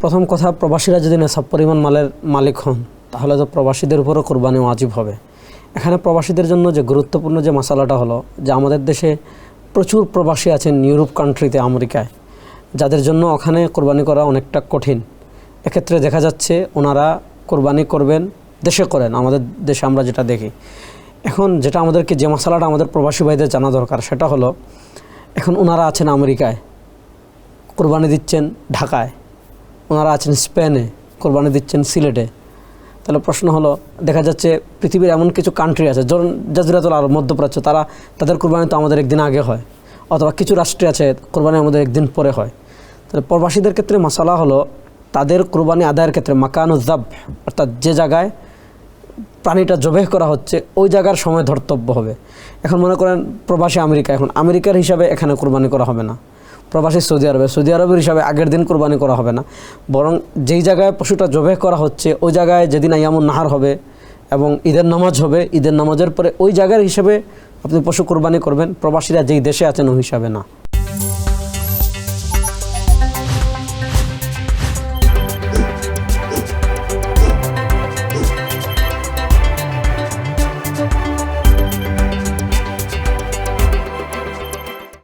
প্রথম কথা, প্রবাসীরা যদি নেশাব পরিমাণ মালের মালিক হন তাহলে তো প্রবাসীদের উপরও কোরবানি ওয়াজিব হবে। এখানে প্রবাসীদের জন্য যে গুরুত্বপূর্ণ যে মশালাটা হলো যে আমাদের দেশে প্রচুর প্রবাসী আছেন ইউরোপ কান্ট্রিতে, আমেরিকায়, যাদের জন্য ওখানে কোরবানি করা অনেকটা কঠিন। এক্ষেত্রে দেখা যাচ্ছে ওনারা কোরবানি করবেন, দেশে করেন, আমাদের দেশে আমরা যেটা দেখি। এখন যেটা আমাদেরকে যে মশালাটা আমাদের প্রবাসী ভাইদের জানা দরকার সেটা হলো, এখন ওনারা আছেন আমেরিকায়, কোরবানি দিচ্ছেন ঢাকায়, ওনারা আছেন স্পেনে, কোরবানি দিচ্ছেন সিলেটে। তাহলে প্রশ্ন হলো, দেখা যাচ্ছে পৃথিবীর এমন কিছু কান্ট্রি আছে, ধরুন জাজিরাতুল আরব, মধ্যপ্রাচ্য, তাদের কোরবানি তো আমাদের একদিন আগে হয়, অথবা কিছু রাষ্ট্রে আছে কোরবানি আমাদের একদিন পরে হয়। তাহলে প্রবাসীদের ক্ষেত্রে মশালা হলো তাদের কোরবানি আদায়ের ক্ষেত্রে মাকানুজ্জাব, অর্থাৎ যে জায়গায় প্রাণীটা জবেহ করা হচ্ছে ওই জায়গার সময় ধর্তব্য হবে। এখন মনে করেন প্রবাসী আমেরিকা, এখন আমেরিকার হিসাবে এখানে কোরবানি করা হবে না। প্রবাসী সৌদি আরবের হিসাবে আগের দিন কোরবানি করা হবে না, বরং যেই জায়গায় পশুটা জবেহ করা হচ্ছে ওই জায়গায় যেদিন আইয়ামুন নাহার হবে এবং ঈদের নামাজ হবে, ঈদের নামাজের পরে ওই জায়গার হিসাবে আপনি পশু কোরবানি করবেন, প্রবাসীরা যেই দেশে আছেন ওই হিসাবে না।